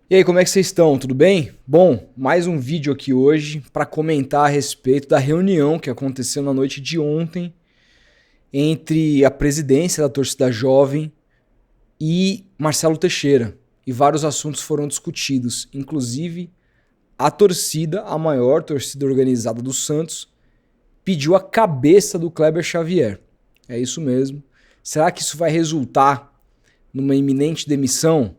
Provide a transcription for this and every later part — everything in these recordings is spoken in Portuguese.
E aí, como é que vocês estão? Tudo bem? Bom, mais um vídeo aqui hoje para comentar a respeito da reunião que aconteceu na noite de ontem entre a presidência da torcida jovem e Marcelo Teixeira. E vários assuntos foram discutidos, inclusive a torcida, a maior torcida organizada do Santos, pediu a cabeça do Kleber Xavier. É isso mesmo. Será que isso vai resultar numa iminente demissão?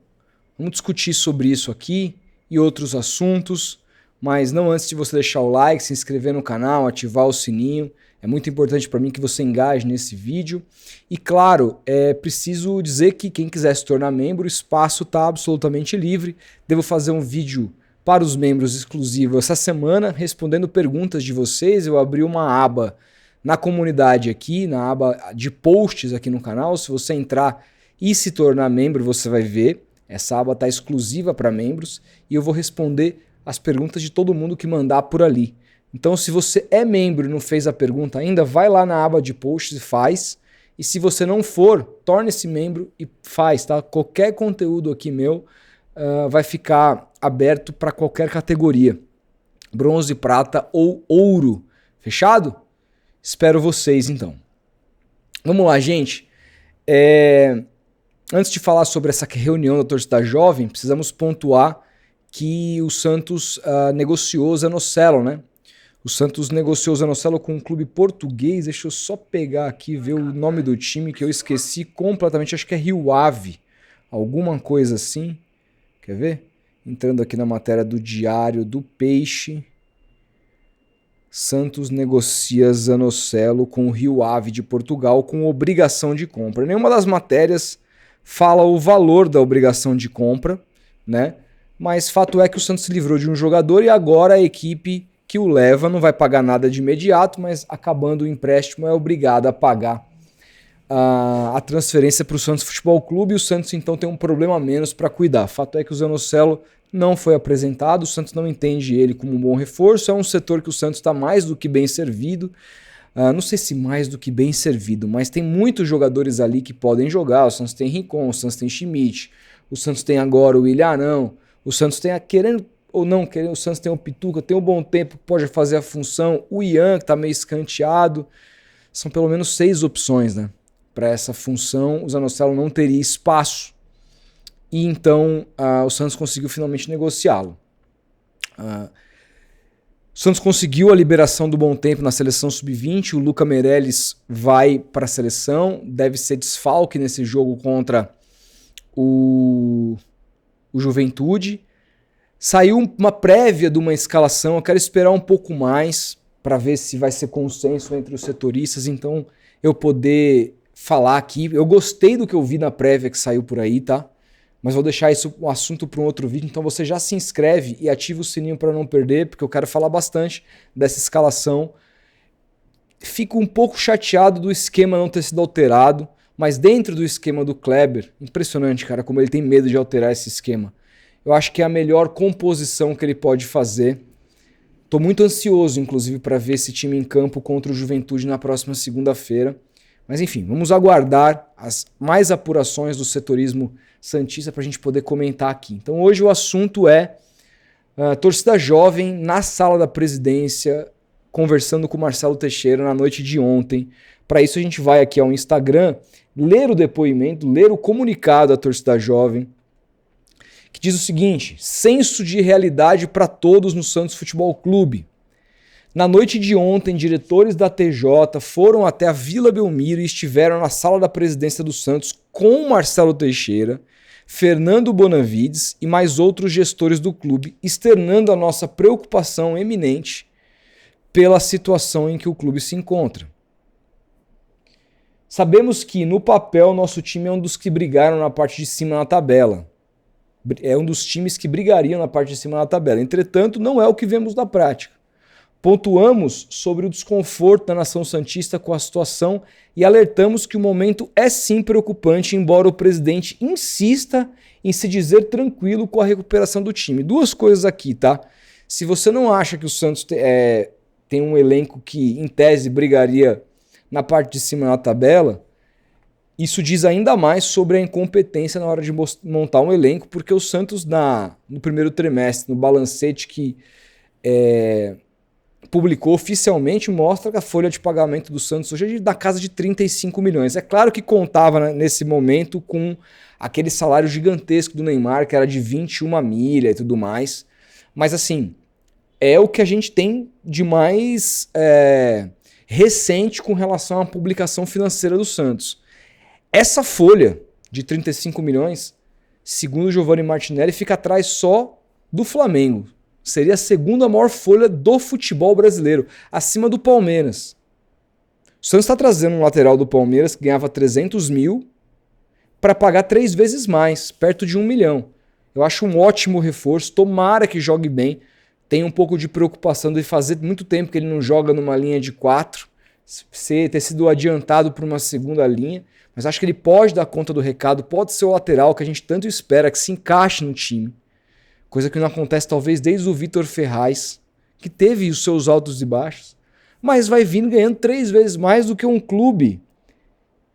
Vamos discutir sobre isso aqui e outros assuntos, mas não antes de você deixar o like, se inscrever no canal, ativar o sininho. É muito importante para mim que você engaje nesse vídeo. E claro, é preciso dizer que quem quiser se tornar membro, o espaço está absolutamente livre. Devo fazer um vídeo para os membros exclusivo essa semana, respondendo perguntas de vocês. Eu abri uma aba na comunidade aqui, na aba de posts aqui no canal. Se você entrar e se tornar membro, você vai ver. Essa aba está exclusiva para membros e eu vou responder as perguntas de todo mundo que mandar por ali. Então, se você é membro e não fez a pergunta ainda, vai lá na aba de posts e faz. E se você não for, torne-se membro e faz, tá? Qualquer conteúdo aqui meu vai ficar aberto para qualquer categoria. Bronze, prata ou ouro. Fechado? Espero vocês, então. Vamos lá, gente. Antes de falar sobre essa reunião da torcida jovem, precisamos pontuar que o Santos negociou o Zanocelo, né? O Santos negociou o Zanocelo com um clube português. Deixa eu só pegar aqui e ver o nome do time que eu esqueci completamente. Acho que é Rio Ave, alguma coisa assim. Quer ver? Entrando aqui na matéria do Diário do Peixe. Santos negocia Zanocelo com o Rio Ave de Portugal com obrigação de compra. Nenhuma das matérias fala o valor da obrigação de compra, né? Mas fato é que o Santos se livrou de um jogador e agora a equipe que o leva não vai pagar nada de imediato, mas acabando o empréstimo é obrigada a pagar a transferência para o Santos Futebol Clube e o Santos então tem um problema a menos para cuidar. Fato é que o Zanocelo não foi apresentado, o Santos não entende ele como um bom reforço, é um setor que o Santos está mais do que bem servido. Não sei se mais do que bem servido, mas tem muitos jogadores ali que podem jogar. O Santos tem Rincon, o Santos tem Schmidt, o Santos tem agora o Ilharão, o Santos tem querendo ou não querendo, o Santos tem o Pituca, tem um Bom Tempo que pode fazer a função, o Ian que está meio escanteado. São pelo menos 6 opções, né? Para essa função, o Zanocelo não teria espaço e então o Santos conseguiu finalmente negociá-lo. O Santos conseguiu a liberação do Bom Tempo na seleção sub-20, o Luca Meireles vai para a seleção, deve ser desfalque nesse jogo contra o Juventude. Saiu uma prévia de uma escalação, eu quero esperar um pouco mais para ver se vai ser consenso entre os setoristas, então eu poder falar aqui. Eu gostei do que eu vi na prévia que saiu por aí, tá? Mas vou deixar isso um assunto para um outro vídeo, então você já se inscreve e ativa o sininho para não perder, porque eu quero falar bastante dessa escalação. Fico um pouco chateado do esquema não ter sido alterado, mas dentro do esquema do Kleber, impressionante, cara, como ele tem medo de alterar esse esquema. Eu acho que é a melhor composição que ele pode fazer. Tô muito ansioso, inclusive, para ver esse time em campo contra o Juventude na próxima segunda-feira. Mas enfim, vamos aguardar as mais apurações do setorismo santista para a gente poder comentar aqui. Então hoje o assunto é torcida jovem na sala da presidência, conversando com o Marcelo Teixeira na noite de ontem. Para isso a gente vai aqui ao Instagram, ler o depoimento, ler o comunicado da torcida jovem, que diz o seguinte: senso de realidade para todos no Santos Futebol Clube. Na noite de ontem, diretores da TJ foram até a Vila Belmiro e estiveram na sala da presidência do Santos com Marcelo Teixeira, Fernando Bonavides e mais outros gestores do clube, externando a nossa preocupação eminente pela situação em que o clube se encontra. Sabemos que, no papel, nosso time é um dos que brigaram na parte de cima na tabela. É um dos times que brigariam na parte de cima da tabela. Entretanto, não é o que vemos na prática. Pontuamos sobre o desconforto da nação santista com a situação e alertamos que o momento é sim preocupante, embora o presidente insista em se dizer tranquilo com a recuperação do time. Duas coisas aqui, tá? Se você não acha que o Santos tem um elenco que, em tese, brigaria na parte de cima da tabela, isso diz ainda mais sobre a incompetência na hora de montar um elenco, porque o Santos, no primeiro trimestre, no balancete que publicou oficialmente, mostra que a folha de pagamento do Santos hoje é da casa de 35 milhões. É claro que contava, nesse momento com aquele salário gigantesco do Neymar, que era de 21 milha e tudo mais. Mas assim, é o que a gente tem de mais recente com relação à publicação financeira do Santos. Essa folha de 35 milhões, segundo o Giovanni Martinelli, fica atrás só do Flamengo. Seria a segunda maior folha do futebol brasileiro, acima do Palmeiras. O Santos está trazendo um lateral do Palmeiras que ganhava 300 mil para pagar 3 vezes mais, perto de 1 milhão. Eu acho um ótimo reforço, tomara que jogue bem. Tem um pouco de preocupação de fazer muito tempo que ele não joga numa linha de 4, ter sido adiantado por uma segunda linha, mas acho que ele pode dar conta do recado, pode ser o lateral que a gente tanto espera, que se encaixe no time. Coisa que não acontece talvez desde o Vitor Ferraz, que teve os seus altos e baixos, mas vai vindo ganhando 3 vezes mais do que um clube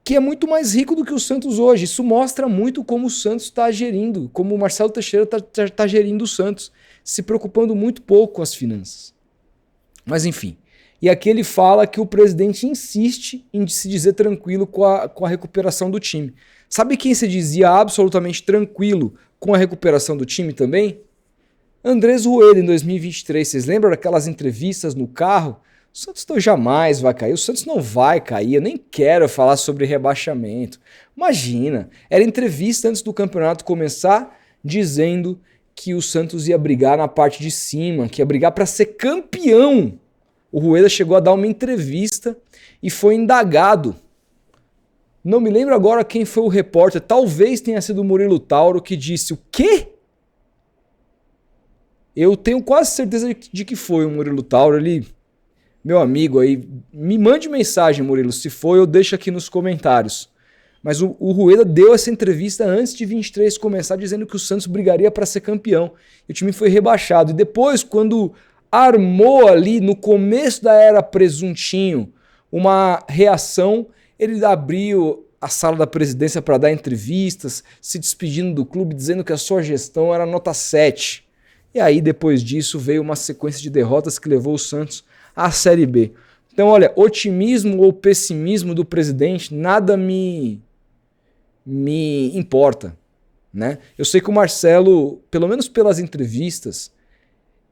que é muito mais rico do que o Santos hoje. Isso mostra muito como o Santos está gerindo, como o Marcelo Teixeira está gerindo o Santos, se preocupando muito pouco com as finanças. Mas enfim, e aqui ele fala que o presidente insiste em se dizer tranquilo com a recuperação do time. Sabe quem se dizia absolutamente tranquilo com a recuperação do time também? Andrés Rueda, em 2023. Vocês lembram daquelas entrevistas no carro? O Santos jamais vai cair, o Santos não vai cair, eu nem quero falar sobre rebaixamento. Imagina, era entrevista antes do campeonato começar, dizendo que o Santos ia brigar na parte de cima, que ia brigar para ser campeão. O Rueda chegou a dar uma entrevista e foi indagado. Não me lembro agora quem foi o repórter, talvez tenha sido o Murilo Tauro, que disse o quê? Eu tenho quase certeza de que foi o Murilo Tauro, ele... Meu amigo aí, me mande mensagem, Murilo, se for eu deixo aqui nos comentários. Mas o Rueda deu essa entrevista antes de 23 começar, dizendo que o Santos brigaria para ser campeão. E o time foi rebaixado. E depois, quando armou ali no começo da era Presuntinho uma reação, ele abriu a sala da presidência para dar entrevistas, se despedindo do clube, dizendo que a sua gestão era nota 7. E aí, depois disso, veio uma sequência de derrotas que levou o Santos à Série B. Então, olha, otimismo ou pessimismo do presidente, nada me importa, né? Eu sei que o Marcelo, pelo menos pelas entrevistas,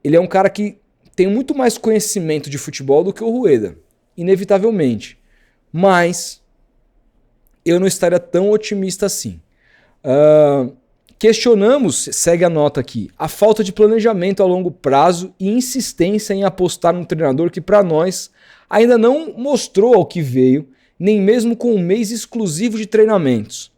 ele é um cara que tem muito mais conhecimento de futebol do que o Rueda, inevitavelmente. Mas eu não estaria tão otimista assim. Questionamos, segue a nota aqui, a falta de planejamento a longo prazo e insistência em apostar num treinador que, para nós, ainda não mostrou ao que veio, nem mesmo com um mês exclusivo de treinamentos.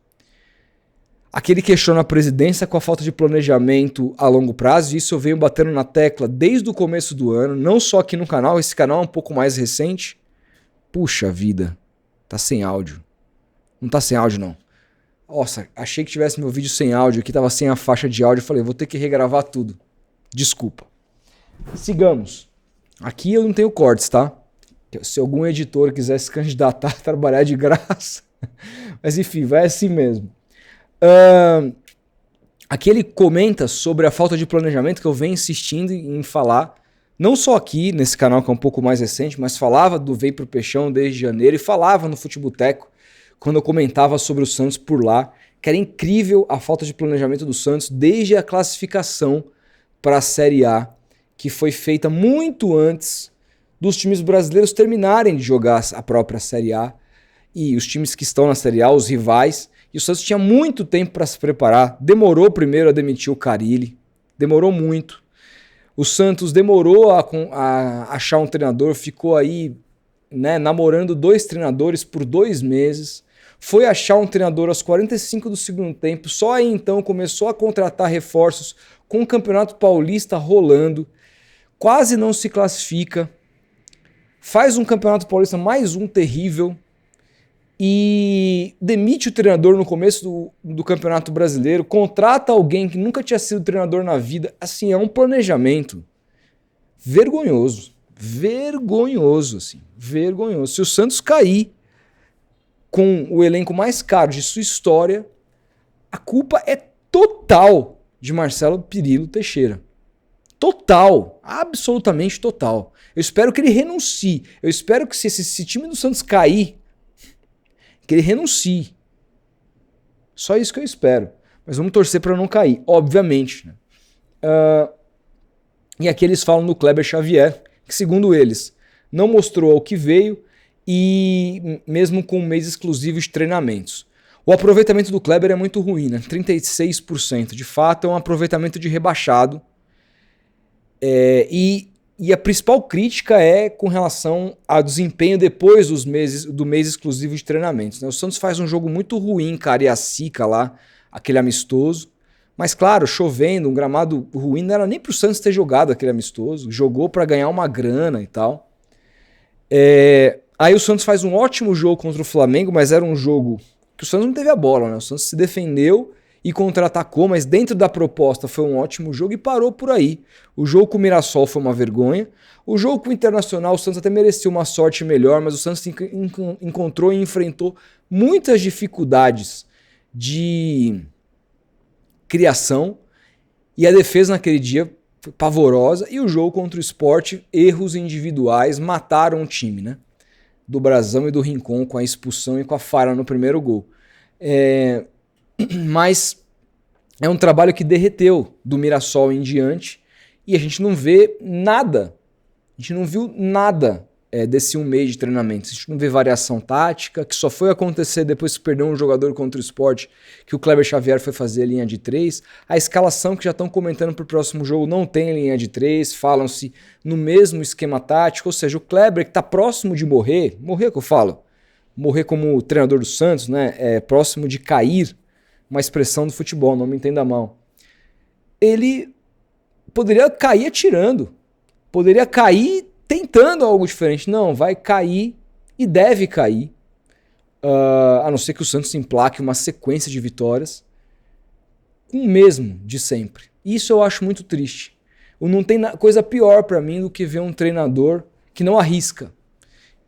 Aqui ele questiona a presidência com a falta de planejamento a longo prazo, e isso eu venho batendo na tecla desde o começo do ano, não só aqui no canal, esse canal é um pouco mais recente. Puxa vida, tá sem áudio. Não tá sem áudio, não. Nossa, achei que tivesse meu vídeo sem áudio, aqui tava sem a faixa de áudio, falei, vou ter que regravar tudo. Desculpa. Sigamos. Aqui eu não tenho cortes, tá? Se algum editor quiser se candidatar a trabalhar de graça. Mas enfim, vai assim mesmo. Aqui ele comenta sobre a falta de planejamento que eu venho insistindo em falar, não só aqui nesse canal que é um pouco mais recente, mas falava do Vem Pro Peixão desde janeiro e falava no Futeboteco, quando eu comentava sobre o Santos por lá, que era incrível a falta de planejamento do Santos desde a classificação para a Série A, que foi feita muito antes dos times brasileiros terminarem de jogar a própria Série A, e os times que estão na Série A, os rivais, e o Santos tinha muito tempo para se preparar, demorou primeiro a demitir o Carille, demorou muito. O Santos demorou a achar um treinador, ficou aí, né, namorando 2 treinadores por 2 meses, foi achar um treinador aos 45 do segundo tempo, só aí então começou a contratar reforços com o Campeonato Paulista rolando, quase não se classifica, faz um Campeonato Paulista mais um terrível e demite o treinador no começo do Campeonato Brasileiro, contrata alguém que nunca tinha sido treinador na vida, assim, é um planejamento vergonhoso, assim, vergonhoso. Se o Santos cair com o elenco mais caro de sua história, a culpa é total de Marcelo Pirillo Teixeira. Total, absolutamente total. Eu espero que ele renuncie. Eu espero que se esse time do Santos cair, que ele renuncie. Só isso que eu espero. Mas vamos torcer para não cair, obviamente. Né? E aqui eles falam do Kleber Xavier, que segundo eles, não mostrou ao que veio e mesmo com um mês exclusivo de treinamentos. O aproveitamento do Kleber é muito ruim, né? 36%. De fato, é um aproveitamento de rebaixado. E a principal crítica é com relação ao desempenho depois do mês exclusivo de treinamentos. Né? O Santos faz um jogo muito ruim em Cariacica lá, aquele amistoso. Mas claro, chovendo, um gramado ruim, não era nem para o Santos ter jogado aquele amistoso. Jogou para ganhar uma grana e tal. Aí o Santos faz um ótimo jogo contra o Flamengo, mas era um jogo que o Santos não teve a bola, né? O Santos se defendeu e contra-atacou, mas dentro da proposta foi um ótimo jogo e parou por aí. O jogo com o Mirassol foi uma vergonha. O jogo com o Internacional, o Santos até merecia uma sorte melhor, mas o Santos encontrou e enfrentou muitas dificuldades de criação e a defesa naquele dia foi pavorosa. E o jogo contra o Sport, erros individuais mataram o time, né? Do Brazão e do Rincon com a expulsão e com a falha no primeiro gol. Mas é um trabalho que derreteu do Mirassol em diante e a gente não vê nada, a gente não viu nada desse um mês de treinamento. A gente não vê variação tática, que só foi acontecer depois que perdeu um jogador contra o Sport, que o Kleber Xavier foi fazer a linha de 3. A escalação que já estão comentando para o próximo jogo não tem linha de 3, falam-se no mesmo esquema tático, ou seja, o Kleber que está próximo de morrer que eu falo, morrer como treinador do Santos, né? Próximo de cair, uma expressão do futebol, não me entenda mal. Ele poderia cair atirando, poderia cair tentando algo diferente. Não, vai cair e deve cair, a não ser que o Santos emplaque uma sequência de vitórias com o mesmo de sempre. Isso eu acho muito triste. Não tem coisa pior para mim do que ver um treinador que não arrisca.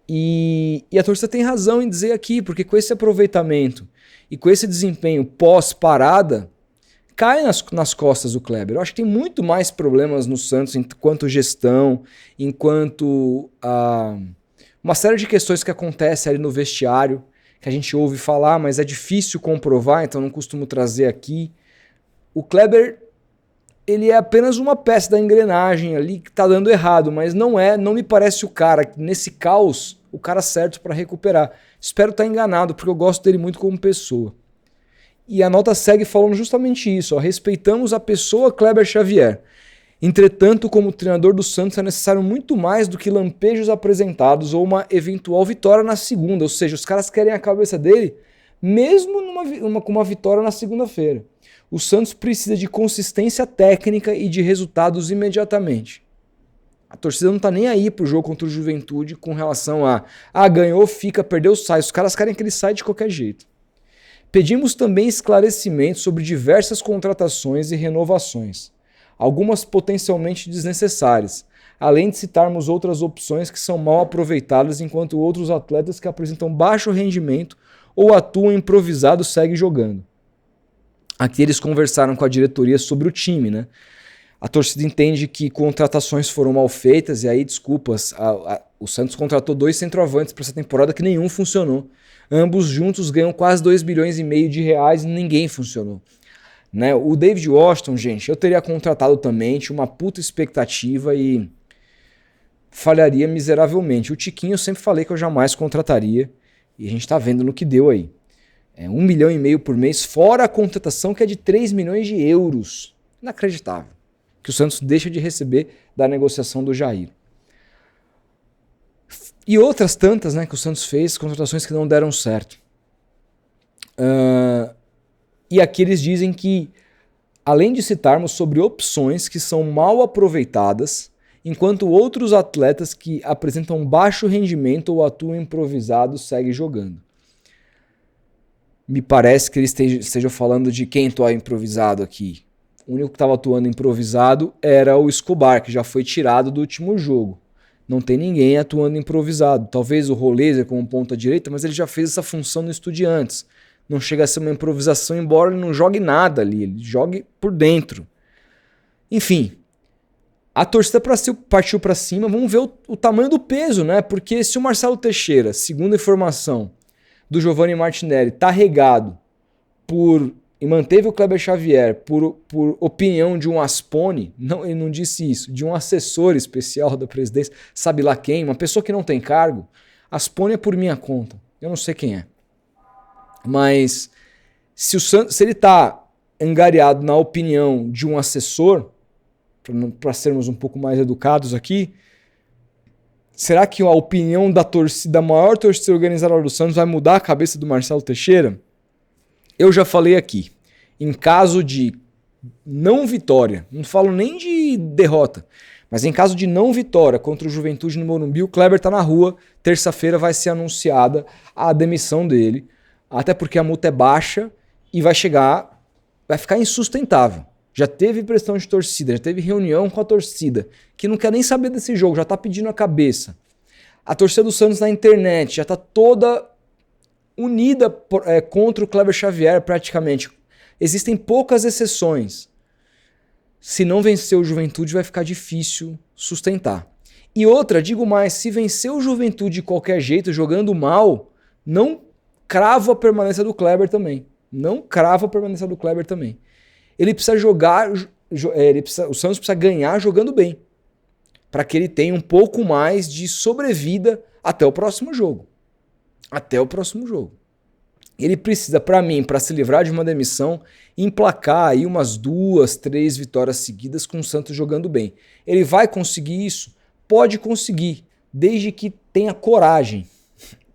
E a torcida tem razão em dizer aqui, porque com esse aproveitamento e com esse desempenho pós-parada, cai nas costas do Kleber. Eu acho que tem muito mais problemas no Santos enquanto gestão, enquanto uma série de questões que acontecem ali no vestiário, que a gente ouve falar, mas é difícil comprovar, então não costumo trazer aqui. O Kleber, ele é apenas uma peça da engrenagem ali que está dando errado, mas não me parece o cara, nesse caos, o cara certo para recuperar. Espero estar enganado, porque eu gosto dele muito como pessoa. E a nota segue falando justamente isso, respeitamos a pessoa Kleber Xavier. Entretanto, como treinador do Santos é necessário muito mais do que lampejos apresentados ou uma eventual vitória na segunda, ou seja, os caras querem a cabeça dele mesmo com uma vitória na segunda-feira. O Santos precisa de consistência técnica e de resultados imediatamente. A torcida não tá nem aí pro jogo contra o Juventude com relação a ganhou, fica, perdeu, sai. Os caras querem que ele saia de qualquer jeito. Pedimos também esclarecimentos sobre diversas contratações e renovações, algumas potencialmente desnecessárias, além de citarmos outras opções que são mal aproveitadas enquanto outros atletas que apresentam baixo rendimento ou atuam improvisado seguem jogando. Aqui eles conversaram com a diretoria sobre o time, né? A torcida entende que contratações foram mal feitas e aí, desculpas, o Santos contratou 2 centroavantes para essa temporada que nenhum funcionou. Ambos juntos ganham quase 2,5 bilhões de reais e ninguém funcionou. Né? O David Washington, gente, eu teria contratado também, tinha uma puta expectativa e falharia miseravelmente. O Tiquinho eu sempre falei que eu jamais contrataria e a gente tá vendo no que deu aí. 1,5 milhão por mês, fora a contratação que é de 3 milhões de euros. Inacreditável. Que o Santos deixa de receber da negociação do Jair. E outras tantas, né, que o Santos fez, contratações que não deram certo. E aqui eles dizem que, além de citarmos sobre opções que são mal aproveitadas, enquanto outros atletas que apresentam baixo rendimento ou atuam improvisados seguem jogando. Me parece que eles estejam falando de quem atua improvisado aqui. O único que estava atuando improvisado era o Escobar, que já foi tirado do último jogo. Não tem ninguém atuando improvisado. Talvez o Roleiser como ponta direita, mas ele já fez essa função no Estudiantes. Não chega a ser uma improvisação, embora ele não jogue nada ali, ele jogue por dentro. Enfim, a torcida partiu para cima, vamos ver o tamanho do peso, né? Porque se o Marcelo Teixeira, segundo a informação do Giovanni Martinelli, tá regado e manteve o Kleber Xavier por opinião de um Aspone, não, ele não disse isso, de um assessor especial da presidência, sabe lá quem, uma pessoa que não tem cargo, Aspone é por minha conta, eu não sei quem é. Mas se ele está angariado na opinião de um assessor, para sermos um pouco mais educados aqui, será que a opinião da torcida, da maior torcida organizadora do Santos, vai mudar a cabeça do Marcelo Teixeira? Eu já falei aqui, em caso de não vitória, não falo nem de derrota, mas em caso de não vitória contra o Juventude no Morumbi, o Kleber está na rua, terça-feira vai ser anunciada a demissão dele, até porque a multa é baixa e vai ficar insustentável. Já teve pressão de torcida, já teve reunião com a torcida, que não quer nem saber desse jogo, já tá pedindo a cabeça. A torcida do Santos na internet já tá toda unida contra o Kleber Xavier praticamente. Existem poucas exceções. Se não vencer o Juventude vai ficar difícil sustentar. E outra, digo mais, se vencer o Juventude de qualquer jeito, jogando mal, não cravo a permanência do Kleber também. Não cravo a permanência do Kleber também. Ele precisa jogar, o Santos precisa ganhar jogando bem, para que ele tenha um pouco mais de sobrevida até o próximo jogo. Até o próximo jogo. Ele precisa, para mim, para se livrar de uma demissão, emplacar aí umas 2, 3 vitórias seguidas com o Santos jogando bem. Ele vai conseguir isso? Pode conseguir, desde que tenha coragem.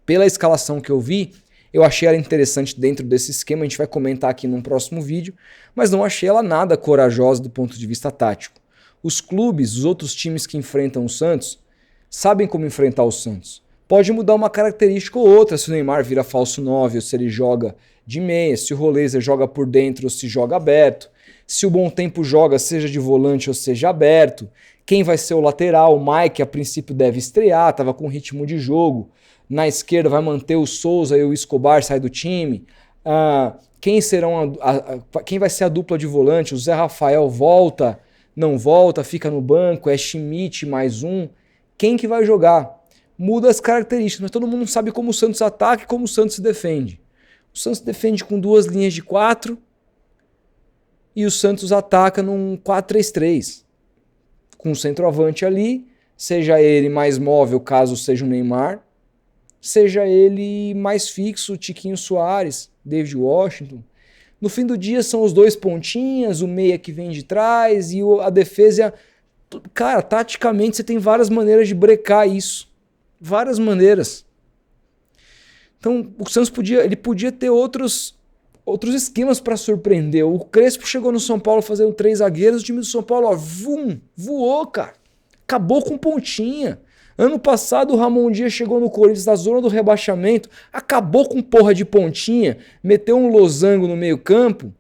Pela escalação que eu vi, eu achei ela interessante dentro desse esquema, a gente vai comentar aqui num próximo vídeo, mas não achei ela nada corajosa do ponto de vista tático. Os clubes, os outros times que enfrentam o Santos, sabem como enfrentar o Santos. Pode mudar uma característica ou outra, se o Neymar vira falso 9, ou se ele joga de meia, se o Roleiser joga por dentro ou se joga aberto, se o Bom Tempo joga seja de volante ou seja aberto, quem vai ser o lateral, o Mike a princípio deve estrear, estava com ritmo de jogo, na esquerda vai manter o Souza e o Escobar sai do time, quem vai ser a dupla de volante, o Zé Rafael volta, não volta, fica no banco, é Schmidt mais um, quem que vai jogar? Muda as características, mas todo mundo sabe como o Santos ataca e como o Santos se defende. O Santos defende com 2 linhas de 4 e o Santos ataca num 4-3-3, com o centroavante ali, seja ele mais móvel caso seja o Neymar, seja ele mais fixo, Tiquinho Soares, David Washington. No fim do dia são os 2 pontinhas, o meia que vem de trás e a defesa. Cara, taticamente você tem várias maneiras de brecar isso. Várias maneiras. Então o Santos podia ter outros esquemas para surpreender. O Crespo chegou no São Paulo fazendo 3 zagueiros, o time do São Paulo voou, cara. Acabou com pontinha. Ano passado o Ramon Dias chegou no Corinthians na zona do rebaixamento, acabou com porra de pontinha, meteu um losango no meio campo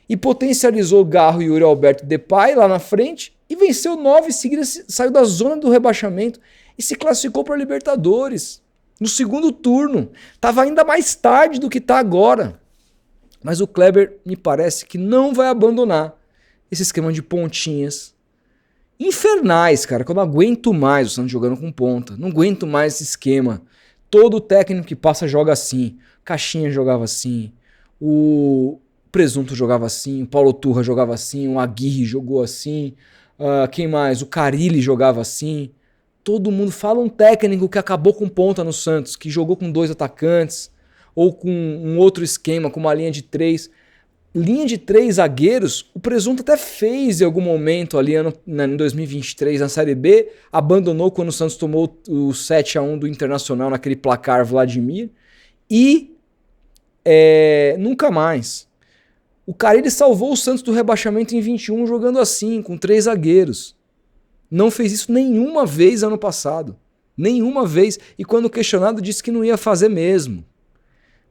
e potencializou Garro e Yuri Alberto Depay lá na frente e venceu 9 seguidas, saiu da zona do rebaixamento e se classificou para a Libertadores no segundo turno. Tava ainda mais tarde do que está agora. Mas o Kleber me parece que não vai abandonar esse esquema de pontinhas infernais, cara, que eu não aguento mais o Santos jogando com ponta. Não aguento mais esse esquema. Todo técnico que passa joga assim. Caixinha jogava assim. O Presunto jogava assim. O Paulo Turra jogava assim. O Aguirre jogou assim. Quem mais? O Carille jogava assim. Todo mundo fala um técnico que acabou com ponta no Santos, que jogou com 2 atacantes, ou com um outro esquema, com uma linha de 3. Linha de 3 zagueiros, o Presunto até fez em algum momento ali em 2023 na Série B, abandonou quando o Santos tomou o 7-1 do Internacional naquele placar Vladimir, e nunca mais. O Carille salvou o Santos do rebaixamento em 21 jogando assim, com 3 zagueiros. Não fez isso nenhuma vez ano passado. Nenhuma vez. E quando questionado disse que não ia fazer mesmo.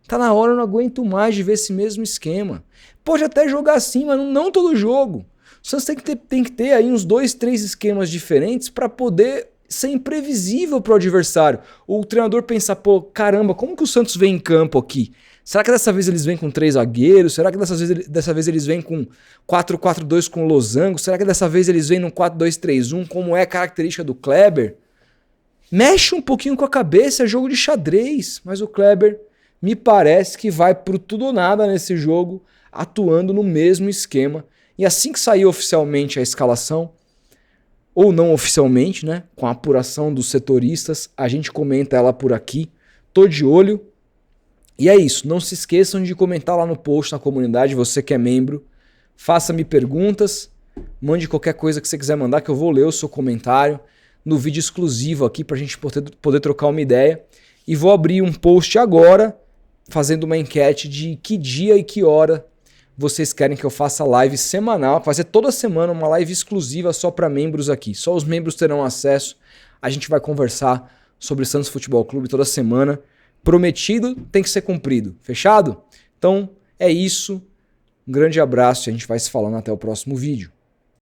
Tá na hora, eu não aguento mais de ver esse mesmo esquema. Pode até jogar assim, mas não todo jogo. O Santos tem que ter aí uns 2, 3 esquemas diferentes para poder ser imprevisível para o adversário. O treinador pensa, pô, caramba, como que o Santos vem em campo aqui? Será que dessa vez eles vêm com 3 zagueiros? Será que dessa vez eles vêm com 4-4-2 com losango? Será que dessa vez eles vêm no 4-2-3-1, como é característica do Kleber? Mexe um pouquinho com a cabeça, é jogo de xadrez, mas o Kleber me parece que vai pro tudo ou nada nesse jogo, atuando no mesmo esquema. E assim que sair oficialmente a escalação, ou não oficialmente, né, com a apuração dos setoristas, a gente comenta ela por aqui. Tô de olho. E é isso, não se esqueçam de comentar lá no post na comunidade, você que é membro. Faça-me perguntas, mande qualquer coisa que você quiser mandar que eu vou ler o seu comentário no vídeo exclusivo aqui pra gente poder trocar uma ideia. E vou abrir um post agora fazendo uma enquete de que dia e que hora vocês querem que eu faça live semanal, fazer toda semana uma live exclusiva só para membros aqui. Só os membros terão acesso. A gente vai conversar sobre Santos Futebol Clube toda semana. Prometido tem que ser cumprido. Fechado? Então é isso. Um grande abraço e a gente vai se falando até o próximo vídeo.